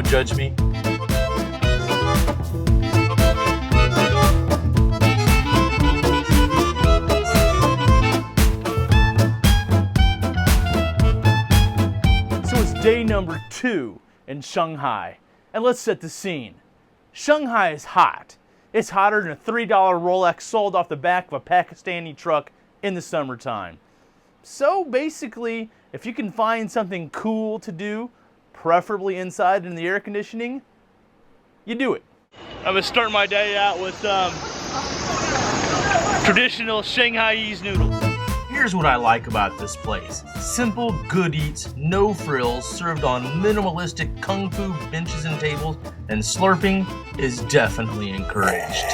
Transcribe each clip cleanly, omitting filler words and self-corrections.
Don't judge me. So it's day number 2 in Shanghai. And let's set the scene. Shanghai is hot. It's hotter than a $3 Rolex sold off the back of a Pakistani truck in the summertime. So basically, if you can find something cool to do, preferably inside in the air conditioning, you do it. I'm gonna start my day out with some traditional Shanghaiese noodles. Here's what I like about this place. Simple, good eats, no frills, served on minimalistic kung fu benches and tables, and slurping is definitely encouraged.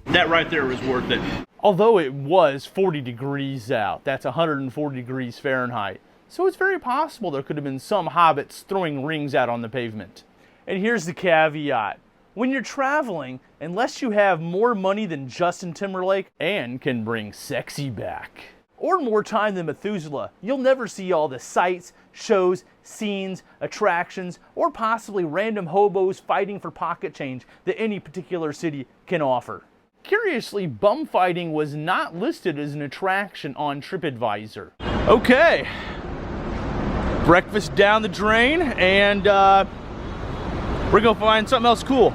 That right there was worth it. Although it was 40 degrees out, that's 140 degrees Fahrenheit. So it's very possible there could have been some hobbits throwing rings out on the pavement. And here's the caveat. When you're traveling, unless you have more money than Justin Timberlake and can bring sexy back, or more time than Methuselah, you'll never see all the sights, shows, scenes, attractions, or possibly random hobos fighting for pocket change that any particular city can offer. Curiously, bum fighting was not listed as an attraction on TripAdvisor. Okay, breakfast down the drain, and we're gonna find something else cool.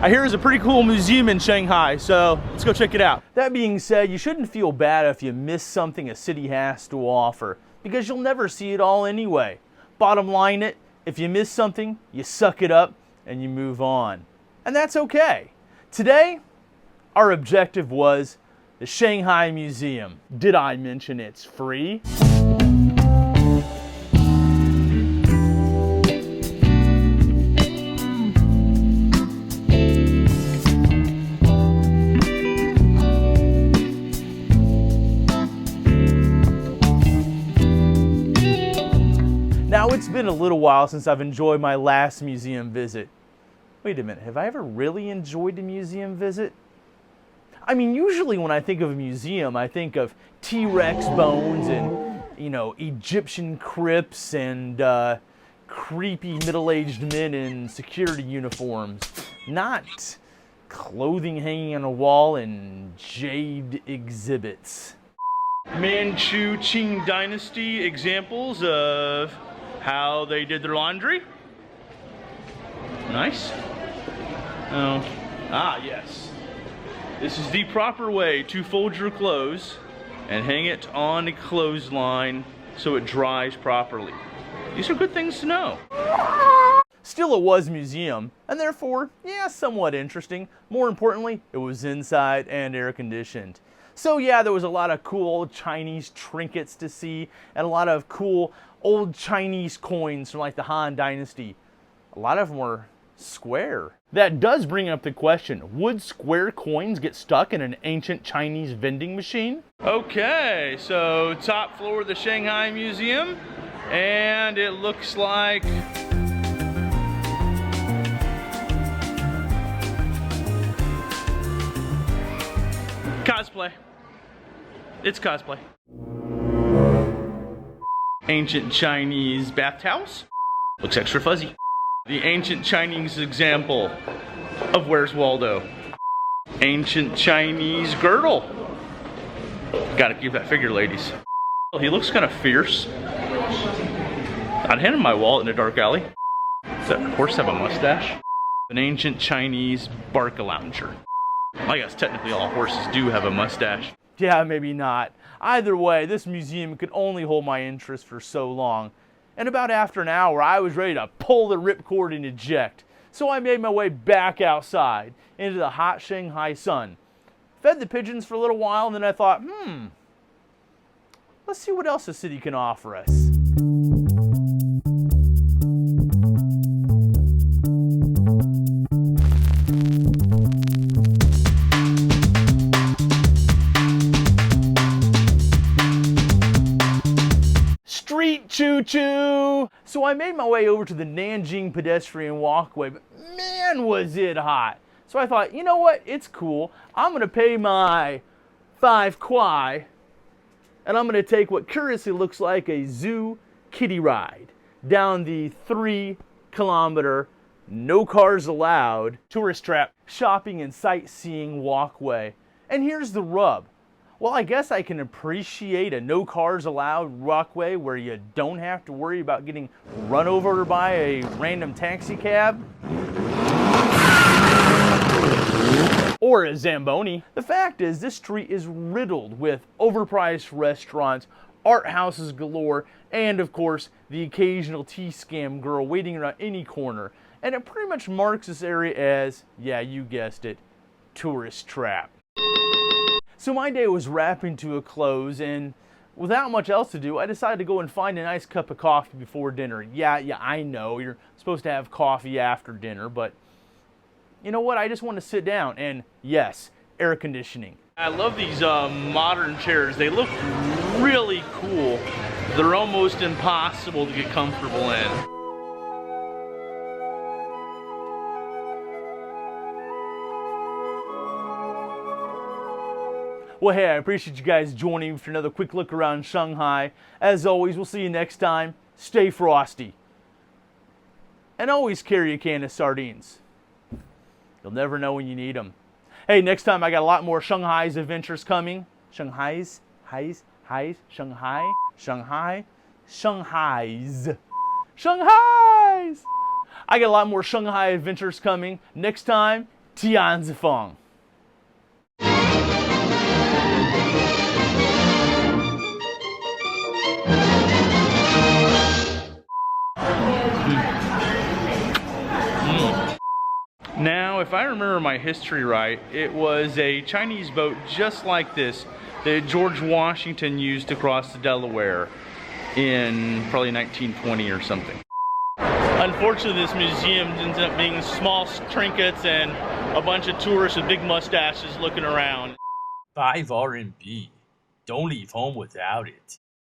I hear there's a pretty cool museum in Shanghai, so let's go check it out. That being said, you shouldn't feel bad if you miss something a city has to offer, because you'll never see it all anyway. Bottom line it, if you miss something, you suck it up and you move on. And that's okay. Today, our objective was the Shanghai Museum. Did I mention it's free? Now, it's been a little while since I've enjoyed my last museum visit. Wait a minute, have I ever really enjoyed a museum visit? I mean, usually when I think of a museum, I think of T-Rex bones and, Egyptian crypts and creepy middle-aged men in security uniforms. Not clothing hanging on a wall and jade exhibits. Manchu Qing Dynasty examples of how they did their laundry. Nice. Oh, yes. This is the proper way to fold your clothes and hang it on a clothesline so it dries properly. These are good things to know. Still, it was a museum, and therefore, yeah, somewhat interesting. More importantly, it was inside and air conditioned. So yeah, there was a lot of cool old Chinese trinkets to see, and a lot of cool old Chinese coins from like the Han Dynasty. A lot of them were square. That does bring up the question, would square coins get stuck in an ancient Chinese vending machine? Okay, so top floor of the Shanghai Museum, and it looks like cosplay. It's cosplay. Ancient Chinese bath towels. Looks extra fuzzy. The ancient Chinese example of Where's Waldo. Ancient Chinese girdle. Gotta keep that figure, ladies. He looks kind of fierce. I'd hand him my wallet in a dark alley. Does that horse have a mustache? An ancient Chinese barca lounger. I guess technically all horses do have a mustache. Yeah, maybe not. Either way, this museum could only hold my interest for so long. And about after an hour, I was ready to pull the ripcord and eject. So I made my way back outside into the hot Shanghai sun. Fed the pigeons for a little while, and then I thought, let's see what else the city can offer us. Street choo-choo! So I made my way over to the Nanjing pedestrian walkway, but man was it hot. So I thought, you know what, it's cool. I'm gonna pay my 5 kwai, and I'm gonna take what curiously looks like a zoo kiddie ride down the 3-kilometer no cars allowed, tourist trap, shopping and sightseeing walkway. And here's the rub. Well, I guess I can appreciate a no cars allowed walkway where you don't have to worry about getting run over by a random taxi cab or a Zamboni. The fact is, this street is riddled with overpriced restaurants, art houses galore, and of course, the occasional tea scam girl waiting around any corner. And it pretty much marks this area as, yeah, you guessed it, tourist trap. So my day was wrapping to a close, and without much else to do, I decided to go and find a nice cup of coffee before dinner. Yeah, I know, you're supposed to have coffee after dinner, but you know what? I just want to sit down, and yes, air conditioning. I love these modern chairs. They look really cool. They're almost impossible to get comfortable in. Well, hey, I appreciate you guys joining me for another quick look around Shanghai. As always, we'll see you next time. Stay frosty. And always carry a can of sardines. You'll never know when you need them. Hey, next time I got a lot more Shanghai's adventures coming. Shanghai's. I got a lot more Shanghai adventures coming. Next time, Tianzifeng. Now, if I remember my history right, it was a Chinese boat just like this that George Washington used to cross the Delaware in probably 1920 or something. Unfortunately, this museum ends up being small trinkets and a bunch of tourists with big mustaches looking around. 5 RMB. Don't leave home without it.